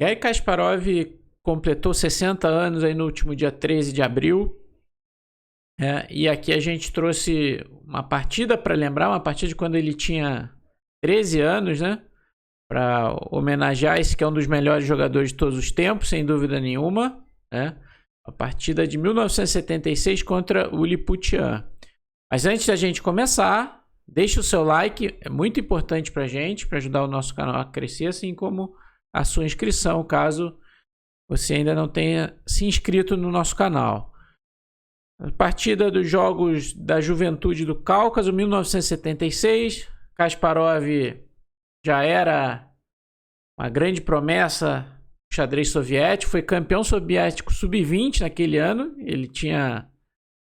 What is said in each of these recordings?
E aí Kasparov completou 60 anos aí no último dia 13 de abril. E aqui a gente trouxe uma partida para lembrar, uma partida de quando ele tinha 13 anos, né? Para homenagear esse que é um dos melhores jogadores de todos os tempos, sem dúvida nenhuma. A partida de 1976 contra o Liputian. Mas antes da gente começar, deixe o seu like, é muito importante para a gente, para ajudar o nosso canal a crescer, assim como a sua inscrição, caso você ainda não tenha se inscrito no nosso canal. A partida dos Jogos da Juventude do Cáucaso, 1976. Kasparov já era uma grande promessa do xadrez soviético, foi campeão soviético sub-20 naquele ano, ele tinha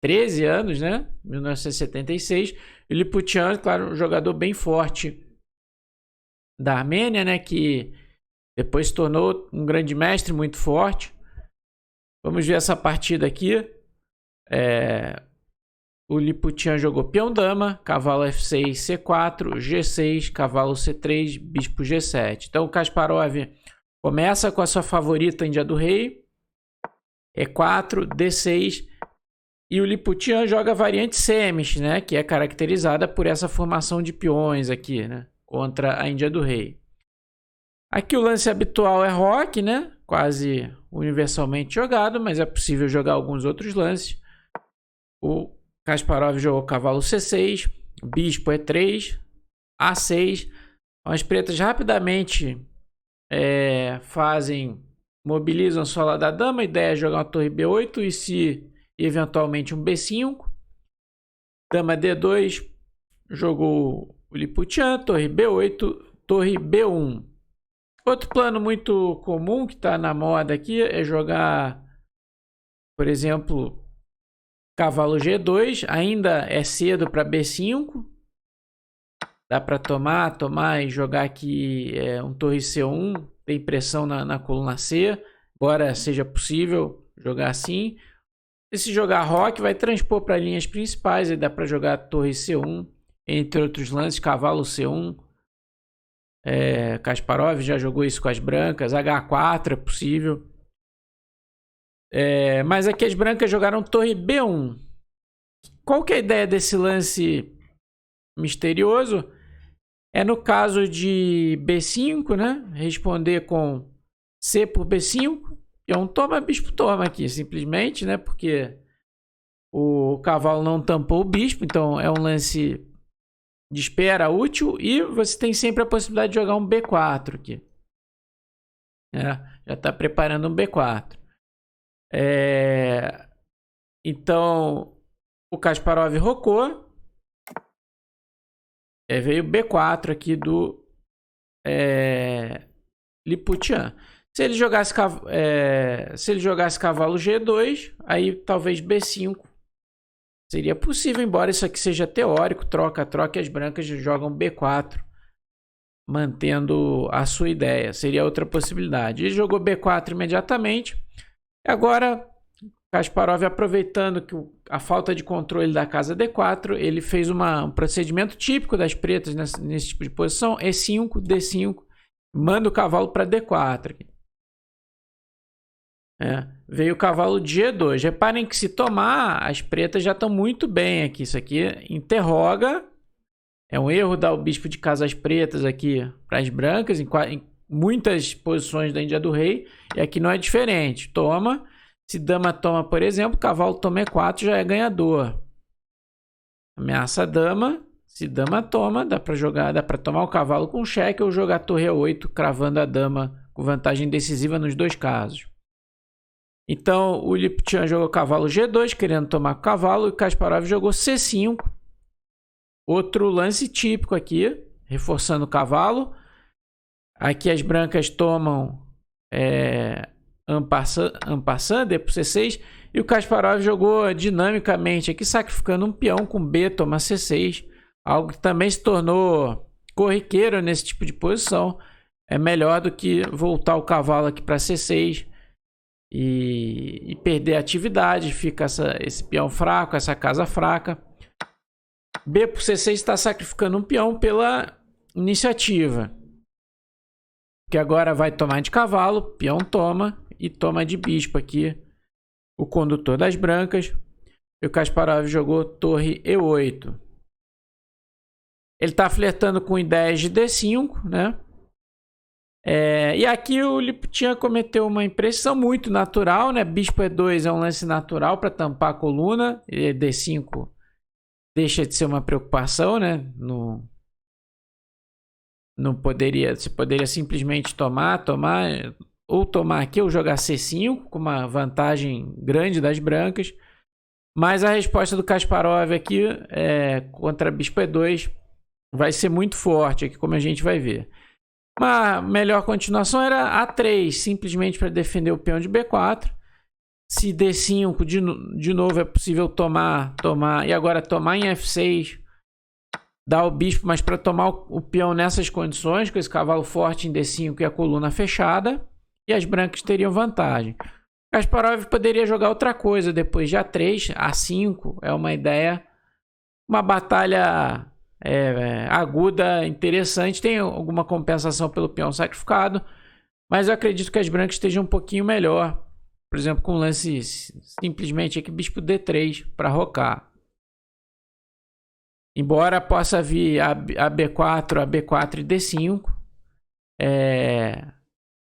13 anos, né? 1976. E Liputian, claro, um jogador bem forte da Armênia, né? Que depois se tornou um grande mestre muito forte. Vamos ver essa partida aqui. O Liputian jogou peão-dama, cavalo F6, C4, G6, cavalo C3, bispo G7. Então o Kasparov começa com a sua favorita Índia do Rei, E4, D6, e o Liputian joga a variante Semes, né, que é caracterizada por essa formação de peões aqui, né, contra a Índia do Rei. Aqui o lance habitual é roque, né, quase universalmente jogado, mas é possível jogar alguns outros lances. O Kasparov jogou cavalo C6, bispo E3, A6. As pretas rapidamente mobilizam sua ala da dama. A ideia é jogar uma torre B8 e se eventualmente um B5. Dama D2, jogou o Liputian, torre B8, torre B1. Outro plano muito comum que está na moda aqui é jogar, por exemplo, cavalo G2. Ainda é cedo para B5. Dá para tomar e jogar aqui um torre C1. Tem pressão na coluna C. Embora seja possível jogar assim. E se jogar roque, vai transpor para linhas principais. Aí dá para jogar torre C1. Entre outros lances, cavalo C1. Kasparov já jogou isso com as brancas. H4 é possível. Mas aqui as brancas jogaram torre B1. Qual que é a ideia desse lance misterioso? É no caso de B5, né? Responder com C por B5. Peão toma, bispo toma aqui, simplesmente, né? Porque o cavalo não tampou o bispo, então é um lance de espera útil. E você tem sempre a possibilidade de jogar um B4 aqui. Já está preparando um B4. Então o Kasparov rocou. Veio B4 aqui do Liputian. Se ele jogasse cavalo G2, aí talvez B5 seria possível, embora isso aqui seja teórico, troca, e as brancas jogam B4, mantendo a sua ideia. Seria outra possibilidade. Ele jogou B4 imediatamente. Agora Kasparov, aproveitando que a falta de controle da casa D4, ele fez um procedimento típico das pretas nesse tipo de posição, E5, D5, manda o cavalo para D4. Veio o cavalo de G2. Reparem que se tomar, as pretas já estão muito bem aqui. Isso aqui interroga. É um erro dar o bispo de casas pretas aqui para as brancas, em muitas posições da Índia do Rei. E aqui não é diferente. Toma. Se dama toma, por exemplo, cavalo toma E4, já é ganhador. Ameaça a dama. Se dama toma, dá para tomar o cavalo com cheque ou jogar torre E8, cravando a dama com vantagem decisiva nos dois casos. Então, o Liputian jogou cavalo G2, querendo tomar o cavalo, e o Kasparov jogou C5. Outro lance típico aqui, reforçando o cavalo. Aqui as brancas tomam en passant, D por C6, e o Kasparov jogou dinamicamente aqui, sacrificando um peão com B, toma C6, algo que também se tornou corriqueiro nesse tipo de posição. É melhor do que voltar o cavalo aqui para C6 e perder a atividade, fica esse peão fraco, essa casa fraca. B por C6 está sacrificando um peão pela iniciativa. que agora vai tomar de cavalo, peão toma e toma de bispo aqui o condutor das brancas. E o Kasparov jogou torre E8. Ele está flertando com ideias de D5, né? E aqui o Liputian cometeu uma impressão muito natural, né? Bispo E2 é um lance natural para tampar a coluna. E D5 deixa de ser uma preocupação, né? Não poderia, você poderia simplesmente tomar aqui ou jogar C5 com uma vantagem grande das brancas. Mas a resposta do Kasparov aqui contra Bispo E2 vai ser muito forte aqui, como a gente vai ver. Uma melhor continuação era A3, simplesmente para defender o peão de B4. Se D5 de novo é possível tomar e agora tomar em F6, dar o bispo, mas para tomar o peão nessas condições, com esse cavalo forte em D5 e a coluna fechada, e as brancas teriam vantagem. Kasparov poderia jogar outra coisa depois de A3, A5 é uma ideia, uma batalha aguda, interessante, tem alguma compensação pelo peão sacrificado, mas eu acredito que as brancas estejam um pouquinho melhor, por exemplo, com um lance simplesmente aqui, bispo D3 para rocar. Embora possa vir a B4, a B4 e D5,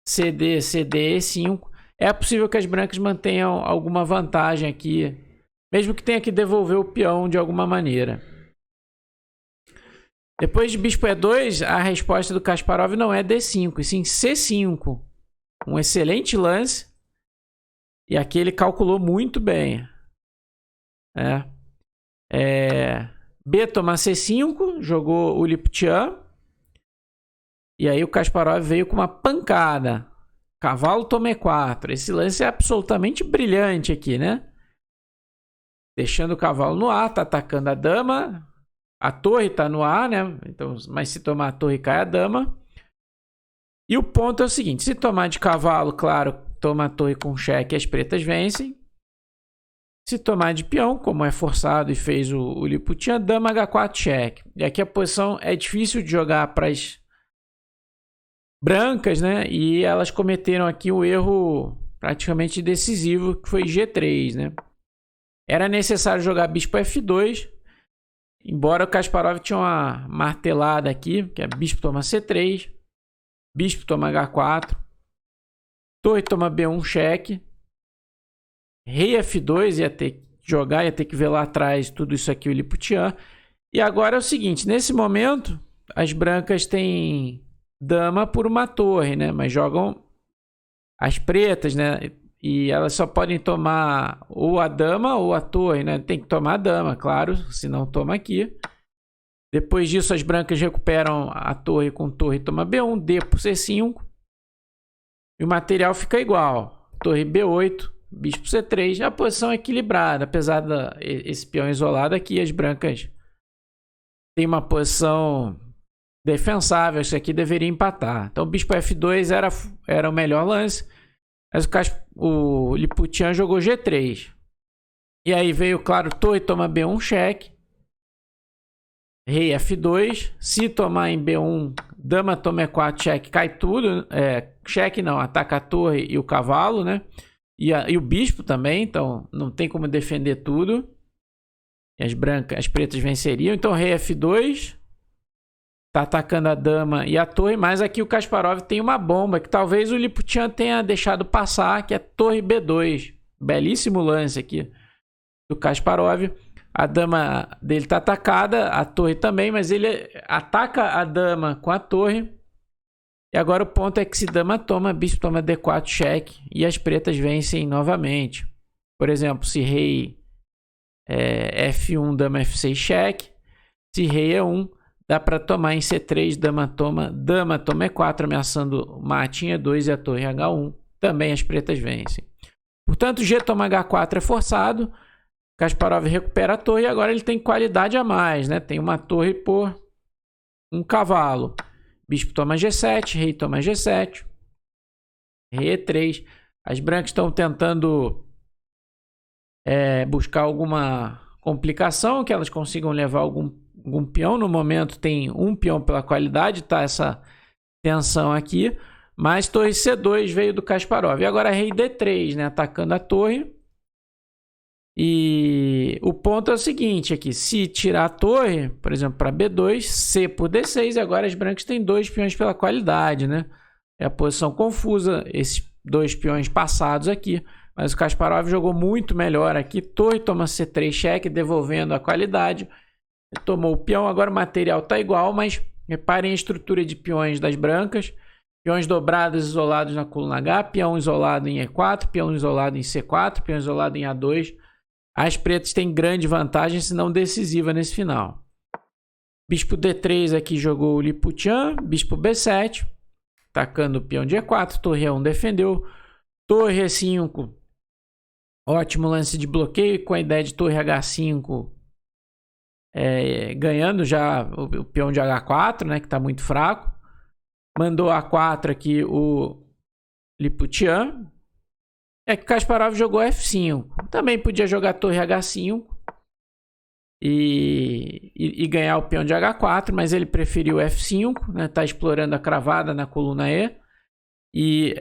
CD, E5, é possível que as brancas mantenham alguma vantagem aqui, mesmo que tenha que devolver o peão de alguma maneira. Depois de bispo E2, a resposta do Kasparov não é D5, e sim C5. Um excelente lance. E aqui ele calculou muito bem. B toma C5, jogou o Liputian. E aí o Kasparov veio com uma pancada. Cavalo toma E4. Esse lance é absolutamente brilhante aqui, né? Deixando o cavalo no ar, tá atacando a dama. A torre tá no ar, né? Então, mas se tomar a torre, cai a dama. E o ponto é o seguinte, se tomar de cavalo, claro, toma a torre com cheque e as pretas vencem. Se tomar de peão, como é forçado e fez o Liputian, dama H4 cheque. E aqui a posição é difícil de jogar para as brancas, né? E elas cometeram aqui um erro praticamente decisivo, que foi G3, né? Era necessário jogar bispo F2, embora o Kasparov tinha uma martelada aqui, que é bispo toma C3, bispo toma H4, torre toma B1 cheque, rei F2 ia ter que jogar, ia ter que ver lá atrás tudo isso aqui o Liputian. E agora é o seguinte, nesse momento as brancas têm dama por uma torre, né? Mas jogam as pretas, né? E elas só podem tomar ou a dama ou a torre, né? Tem que tomar a dama, claro, senão toma aqui. Depois disso, as brancas recuperam a torre com torre, toma B1, D por C5. E o material fica igual. Torre B8, bispo C3. A posição é equilibrada, apesar desse peão isolado aqui, as brancas têm uma posição defensável. Isso aqui deveria empatar. Então, bispo F2 era o melhor lance. Mas o Liputian jogou G3. E aí veio, claro, torre toma B1 cheque. Rei F2. Se tomar em B1, dama toma E4 cheque, cai tudo. Cheque não, ataca a torre e o cavalo, né? E o bispo também, então não tem como defender tudo. E as pretas venceriam. Então rei F2. Tá atacando a dama e a torre, mas aqui o Kasparov tem uma bomba que talvez o Liputian tenha deixado passar, que é torre B2. Belíssimo lance aqui do Kasparov. A dama dele tá atacada, a torre também, mas ele ataca a dama com a torre. E agora o ponto é que se dama toma, bispo toma D4 cheque e as pretas vencem novamente. Por exemplo, se rei F1, dama F6 cheque. Se rei E1, dá para tomar em C3, dama toma E4, ameaçando mate em E2 e a torre H1. Também as pretas vencem. Portanto, G toma H4 é forçado. Kasparov recupera a torre e agora ele tem qualidade a mais, né? Tem uma torre por um cavalo. Bispo toma G7, rei toma G7. Rei E3. As brancas estão tentando buscar alguma complicação, que elas consigam levar algum peão. No momento tem um peão pela qualidade, tá essa tensão aqui. Mas torre C2 veio do Kasparov. E agora rei D3, né? Atacando a torre. E o ponto é o seguinte aqui. Se tirar a torre, por exemplo, para B2, C por D6. E agora as brancas têm 2 peões pela qualidade, né? É a posição confusa. Esses 2 peões passados aqui. Mas o Kasparov jogou muito melhor aqui. Torre toma C3 cheque, devolvendo a qualidade. Ele tomou o peão. Agora o material está igual, mas reparem a estrutura de peões das brancas. Peões dobrados isolados na coluna H, peão isolado em E4, peão isolado em C4, peão isolado em A2. As pretas têm grande vantagem, se não decisiva nesse final. Bispo D3 aqui jogou o Liputian, bispo B7, atacando o peão de E4, torre E1 defendeu. Torre E5, ótimo lance de bloqueio, com a ideia de torre H5 ganhando já o peão de H4, né, que está muito fraco. Mandou A4 aqui o Liputian. É que o Kasparov jogou F5. Também podia jogar torre H5 e ganhar o peão de H4, mas ele preferiu F5, né? Tá explorando a cravada na coluna E. E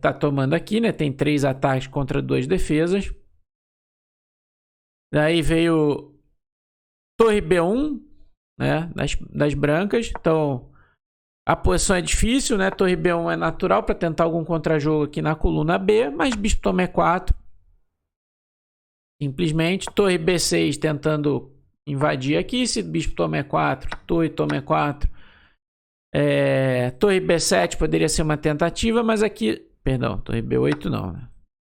tá tomando aqui, né? Tem 3 ataques contra 2 defesas. Daí veio torre B1, né? Das brancas. Então a posição é difícil, né? Torre B1 é natural para tentar algum contrajogo aqui na coluna B, mas bispo toma E4. Simplesmente. Torre B6 tentando invadir aqui. Se bispo toma E4, torre toma E4. Torre B7 poderia ser uma tentativa, mas aqui... Perdão, torre B8 não, né?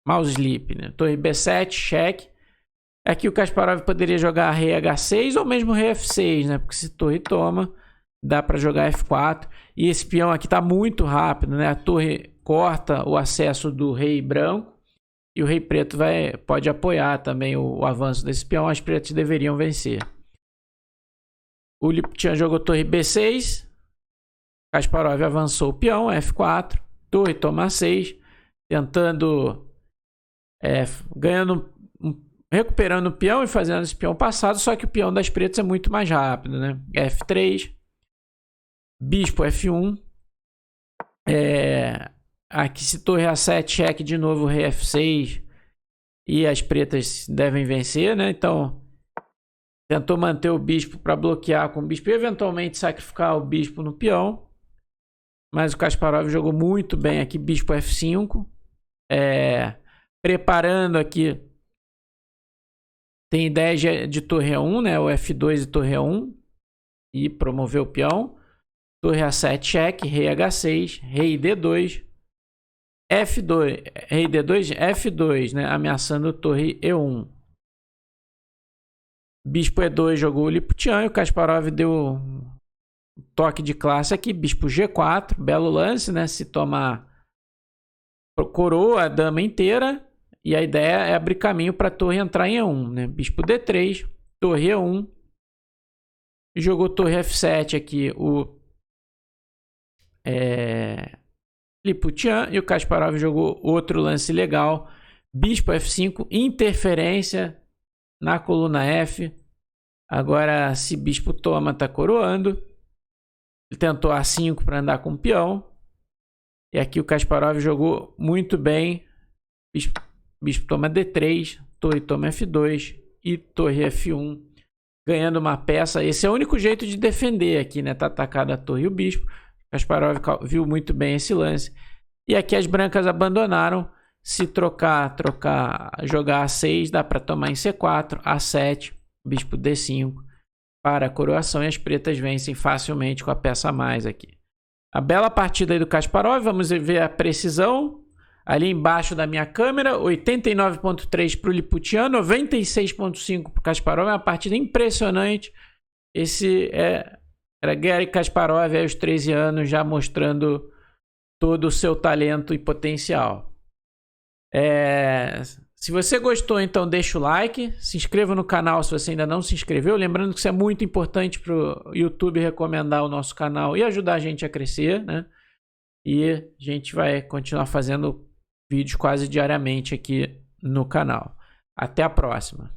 Mouse sleep, né? Torre B7, cheque. Aqui o Kasparov poderia jogar rei H6 ou mesmo rei F6, né? Porque se torre toma... Dá para jogar F4. E esse peão aqui está muito rápido, né? A torre corta o acesso do rei branco. E o rei preto pode apoiar também o avanço desse peão. As pretas deveriam vencer. O Liputian jogou torre B6. Kasparov avançou o peão, F4. Torre toma 6. Tentando... recuperando o peão e fazendo esse peão passado. Só que o peão das pretas é muito mais rápido, né? F3. Bispo F1. Aqui se torre A7, cheque de novo, rei F6. E as pretas devem vencer, né? Então, tentou manter o bispo para bloquear com o bispo e eventualmente sacrificar o bispo no peão. Mas o Kasparov jogou muito bem aqui, bispo F5. Preparando aqui. Tem ideia de torre A1, né? O F2 e torre A1. E promoveu o peão. Torre A7, cheque, rei H6, rei D2, F2, rei D2, F2, né? Ameaçando torre E1. Bispo E2 jogou o Liputian e o Kasparov deu um toque de classe aqui. Bispo G4, belo lance, né? Se tomar, coroa a dama inteira e a ideia é abrir caminho para a torre entrar em E1, né? Bispo D3, torre E1. Jogou torre F7 aqui o Liputian e o Kasparov jogou outro lance legal. Bispo F5, interferência na coluna F. Agora, se bispo toma, tá coroando. Ele tentou A5 para andar com o peão. E aqui o Kasparov jogou muito bem. Bispo toma D3, torre toma F2 e torre F1. Ganhando uma peça. Esse é o único jeito de defender aqui, né? Tá atacado a torre e o bispo. Kasparov viu muito bem esse lance. E aqui as brancas abandonaram. Se jogar A6, dá para tomar em C4, A7, bispo D5 para a coroação. E as pretas vencem facilmente com a peça a mais aqui. A bela partida aí do Kasparov. Vamos ver a precisão. Ali embaixo da minha câmera, 89.3 para o Liputian, 96.5 para o Kasparov. É uma partida impressionante. Esse era Garry Kasparov aos 13 anos, já mostrando todo o seu talento e potencial. Se você gostou, então deixa o like, se inscreva no canal se você ainda não se inscreveu. Lembrando que isso é muito importante para o YouTube recomendar o nosso canal e ajudar a gente a crescer, né? E a gente vai continuar fazendo vídeos quase diariamente aqui no canal. Até a próxima!